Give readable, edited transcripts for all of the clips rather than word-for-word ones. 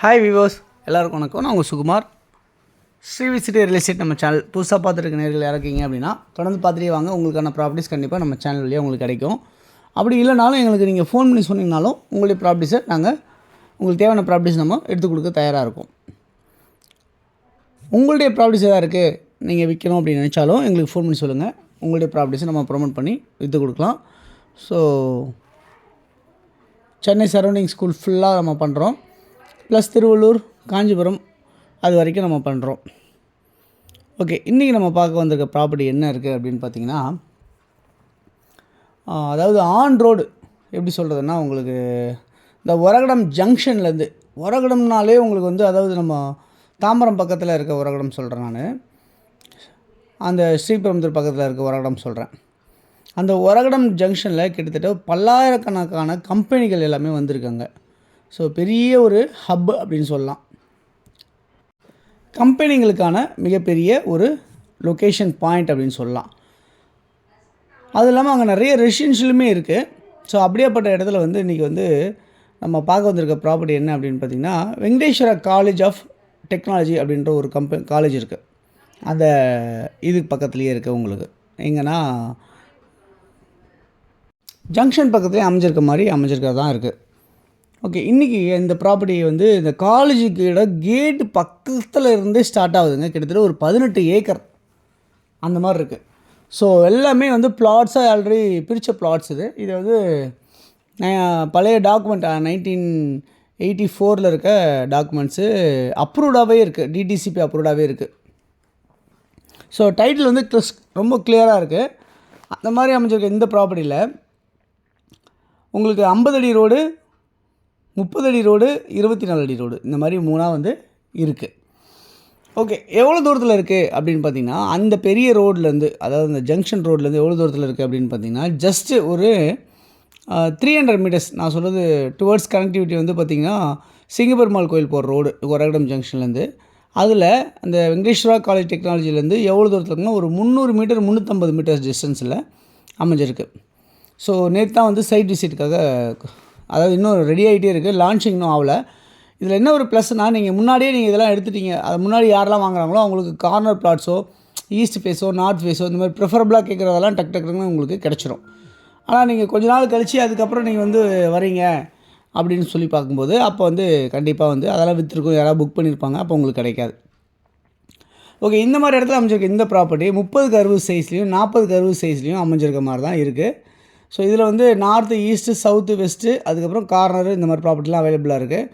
Hi விவோஸ், எல்லாருக்கும் வணக்கம். நான் உங்கள் சுகுமார். ஸ்ரீவிசிட்டி ரியல் எஸ்டேட் நம்ம சேனல் புதுசாக பார்த்துருக்க நேர்கள் யாருக்கீங்க அப்படின்னா தொடர்ந்து பார்த்துட்டே வாங்க. உங்களுக்கான ப்ராப்பர்ட்டிஸ் கண்டிப்பாக நம்ம சேனல் வழியாக உங்களுக்கு கிடைக்கும். அப்படி இல்லைனாலும் எங்களுக்கு நீங்கள் ஃபோன் பண்ணி சொன்னீங்கனாலும் உங்களுடைய ப்ராப்பர்ட்டிஸை நாங்கள் உங்களுக்கு தேவையான ப்ராப்பர்ட்டிஸ் நம்ம எடுத்து கொடுக்க தயாராக இருக்கும். உங்களுடைய ப்ராப்பர்ட்டிஸ் எதாவது இருக்குது, நீங்கள் விற்கணும் அப்படின்னு நினச்சாலும் எங்களுக்கு ஃபோன் பண்ணி சொல்லுங்கள். உங்களுடைய ப்ராப்பர்ட்டிஸை நம்ம ப்ரொமோட் பண்ணி விற்று கொடுக்கலாம். ஸோ சென்னை சரௌண்டிங் ஸ்கூல் ஃபுல்லாக நம்ம பண்ணுறோம். ப்ளஸ் திருவள்ளூர், காஞ்சிபுரம் அது வரைக்கும் நம்ம பண்ணுறோம். ஓகே, இன்றைக்கி நம்ம பார்க்க வந்திருக்க ப்ராப்பர்ட்டி என்ன இருக்குது அப்படின்னு பார்த்தீங்கன்னா, அதாவது ஆன் ரோடு எப்படி சொல்கிறதுன்னா, உங்களுக்கு இந்த ஒரகடம் ஜங்ஷன்லேருந்து, ஒரகடம்னாலே உங்களுக்கு வந்து அதாவது நம்ம தாம்பரம் பக்கத்தில் இருக்க ஒரகடம் சொல்கிறேன் நான், அந்த ஸ்ரீபெரும்புதூர் பக்கத்தில் இருக்க ஒரகடம் சொல்கிறேன். அந்த ஒரகடம் ஜங்ஷனில் கிட்டத்தட்ட பல்லாயிரக்கணக்கான கம்பெனிகள் எல்லாமே வந்திருக்காங்க. ஸோ பெரிய ஒரு ஹப் அப்படின்னு சொல்லலாம். கம்பெனிங்களுக்கான மிகப்பெரிய ஒரு லொக்கேஷன் பாயிண்ட் அப்படின்னு சொல்லலாம். அது இல்லாமல் அங்கே நிறைய ரெசிடென்ஷியலுமே இருக்குது. ஸோ அப்படியேப்பட்ட இடத்துல வந்து இன்றைக்கி வந்து நம்ம பார்க்க வந்திருக்க ப்ராப்பர்ட்டி என்ன அப்படின்னு பார்த்திங்கன்னா, வெங்கடேஸ்வரா காலேஜ் ஆஃப் டெக்னாலஜி அப்படின்ற ஒரு காலேஜ் இருக்குது. அந்த இதுக்கு பக்கத்துலேயே இருக்குது. உங்களுக்கு எங்கன்னா ஜங்ஷன் பக்கத்துலேயே அமைஞ்சிருக்கிறது தான் இருக்குது. ஓகே, இன்றைக்கி இந்த ப்ராப்பர்ட்டி வந்து இந்த காலேஜுக்கு கேட்டு பக்கத்தில் இருந்தே ஸ்டார்ட் ஆகுதுங்க. கிட்டத்தட்ட ஒரு 18 ஏக்கர் அந்த மாதிரி இருக்குது. ஸோ எல்லாமே வந்து பிளாட்ஸாக ஆல்ரெடி பிரித்த பிளாட்ஸ் இது வந்து பழைய டாக்குமெண்ட் 1984 இருக்க டாக்குமெண்ட்ஸு அப்ரூவ்டாகவே இருக்குது. டிடிசிபி அப்ரூவ்டாகவே இருக்குது. ஸோ டைட்டில் வந்து ரொம்ப கிளியராக இருக்குது. அந்த மாதிரி அமைஞ்சிருக்க இந்த ப்ராப்பர்ட்டியில் உங்களுக்கு 50 அடி ரோடு, 30 அடி ரோடு, 24 அடி ரோடு, இந்த மாதிரி மூணாக வந்து இருக்குது. ஓகே, எவ்வளோ தூரத்தில் இருக்குது அப்படின்னு பார்த்தீங்கன்னா, அந்த பெரிய ரோட்லேருந்து, அதாவது இந்த ஜங்ஷன் ரோட்லேருந்து எவ்வளோ தூரத்தில் இருக்குது அப்படின்னு பார்த்தீங்கன்னா, ஜஸ்ட்டு ஒரு 300 மீட்டர்ஸ். நான் சொல்கிறது டுவர்ட்ஸ் கனெக்டிவிட்டி வந்து பார்த்திங்கன்னா, சிங்கப்பெருமாள் கோயில் போகிற ரோடு ஒரகடம் ஜங்ஷன்லேருந்து, அதில் அந்த வெங்கடேஸ்வரா காலேஜ் டெக்னாலஜிலேருந்து எவ்வளோ தூரத்தில் இருக்குன்னா ஒரு 300 மீட்டர் 350 மீட்டர்ஸ் டிஸ்டன்ஸில் அமைஞ்சிருக்கு. ஸோ நேற்று தான் வந்து சைட் விசிட்டுக்காக, அதாவது இன்னும் ரெடி ஆகிட்டே இருக்குது, லான்ச்சிங் இன்னும் ஆகலை. இதில் என்ன ஒரு ப்ளஸ்னால், நீங்கள் முன்னாடியே இதெல்லாம் எடுத்துட்டீங்க, அது முன்னாடி யாரெல்லாம் வாங்குறாங்களோ அவங்களுக்கு கார்னர் பிளாட்ஸோ, ஈஸ்ட் ஃபேஸோ, நார்த் ஃபேஸோ, இந்த மாதிரி ப்ரிஃபரபுளாக கேட்குறதெல்லாம் டக்குன்னு உங்களுக்கு கிடச்சிரும். ஆனால் நீங்கள் கொஞ்ச நாள் கழித்து அதுக்கப்புறம் நீங்கள் வந்து வரீங்க அப்படின்னு சொல்லி பார்க்கும்போது, அப்போ வந்து கண்டிப்பாக வந்து அதெல்லாம் விற்றுருக்கும், யாராவது புக் பண்ணியிருப்பாங்க, அப்போ உங்களுக்கு கிடைக்காது. ஓகே, இந்த மாதிரி இடத்துல அமைஞ்சிருக்க இந்த ப்ராப்பர்ட்டி 30க்கு 60 சைஸ்லேயும் 40க்கு 60 சைஸ்லேயும் அமைஞ்சிருக்க மாதிரி தான் இருக்குது. ஸோ இதில் வந்து நார்த்து, ஈஸ்ட்டு, சவுத்து, வெஸ்ட்டு, அதுக்கப்புறம் கார்னரு, இந்த மாதிரி ப்ராப்பர்ட்டிலாம் அவைலபிளாக இருக்குது.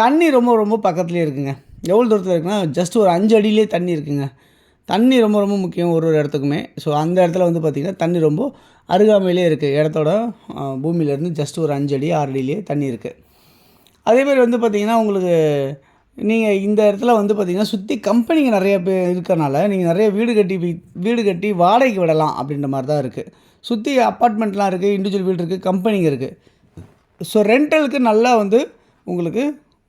தண்ணி ரொம்ப பக்கத்துலேயே இருக்குங்க. எவ்வளோ தூரத்தில் இருக்குன்னா, ஜஸ்ட் ஒரு 5 அடியிலே தண்ணி இருக்குங்க. தண்ணி ரொம்ப முக்கியம் ஒரு இடத்துக்குமே. ஸோ அந்த இடத்துல வந்து பார்த்திங்கன்னா தண்ணி ரொம்ப அருகாமையிலே இருக்குது. இடத்தோட பூமியிலேருந்து ஜஸ்ட் ஒரு 5 அடி 6 அடியிலே தண்ணி இருக்குது. அதேமாதிரி வந்து பார்த்திங்கன்னா, உங்களுக்கு நீங்கள் இந்த இடத்துல வந்து பார்த்திங்கன்னா சுற்றி கம்பெனிங்க நிறைய பேர் இருக்கிறனால நீங்கள் நிறைய வீடு கட்டி வாடகைக்கு விடலாம் அப்படின்ற மாதிரி தான் இருக்குது. சுற்றி அப்பார்ட்மெண்ட்லாம் இருக்குது, இண்டிவிஜுவல் வீடு இருக்குது, கம்பெனிங்க இருக்குது. ஸோ ரெண்டலுக்கு நல்லா வந்து உங்களுக்கு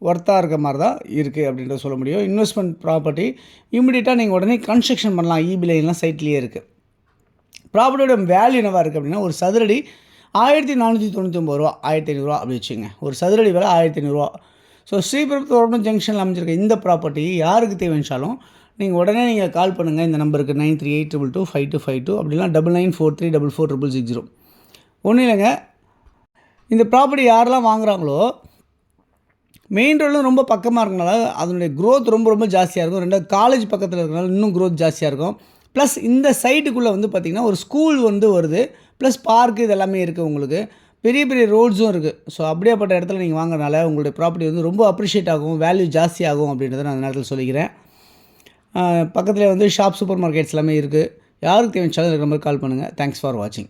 ஒர்த்தாக இருக்க மாதிரி தான் இருக்குது அப்படின்றத சொல்ல முடியும். இன்வெஸ்ட்மெண்ட் ப்ராப்பர்ட்டி இமிடியேட்டாக நீங்கள் உடனே கன்ஸ்ட்ரக்ஷன் பண்ணலாம். ஈபி லைன்லாம் சைட்லேயே இருக்குது. ப்ராப்பர்ட்டியோட வேல்யூ என்னவாக இருக்குது அப்படின்னா, ஒரு சதுரடி 1499 ரூபா, 1500 அப்படி வச்சுங்க. ஒரு சதுரடி விலை 1500. ஸோ ஸ்ரீபெரும்புதூர் ஜங்ஷனில் அமைஞ்சிருக்க இந்த ப்ராப்பர்ட்டி யாருக்கு தேவைச்சாலும் நீங்கள் உடனே கால் பண்ணுங்கள். இந்த நம்பருக்கு 9382225252 அப்படிலாம் 9943446660. ஒன்றும் இல்லைங்க, இந்த ப்ராப்பர்ட்டி யாரெல்லாம் வாங்குகிறாங்களோ மெயின் ரோடில் ரொம்ப பக்கமாக இருக்கனால அதனுடைய க்ரோத் ரொம்ப ஜாஸ்தியாக இருக்கும். ரெண்டாவது காலேஜ் பக்கத்தில் இருக்கிறனால இன்னும் க்ரோத் ஜாஸ்தியாக இருக்கும். ப்ளஸ் இந்த சைட்டுக்குள்ளே வந்து பார்த்திங்கன்னா ஒரு ஸ்கூல் வந்து வருது, ப்ளஸ் பார்க்கு, இது எல்லாமே இருக்குது. உங்களுக்கு பெரிய ரோட்ஸும் இருக்குது. ஸோ அப்படியேப்பட்ட இடத்துல நீங்கள் வாங்குறதுனால உங்களுடைய ப்ராப்பர்ட்டி வந்து ரொம்ப அப்ரிஷியேட் ஆகும், வேல்யூ ஜாஸ்தியாகும் அப்படின்றத நான் அந்த நேரத்தில் சொல்லிக்கிறேன். பக்கத்தில் வந்து ஷாப், சூப்பர் மார்க்கெட்ஸ் எல்லாமே இருக்குது. யாருக்கு தேவைச்சாலும் இருக்கிற மாதிரி கால் பண்ணுங்கள். தேங்க்ஸ் ஃபார் வாட்சிங்.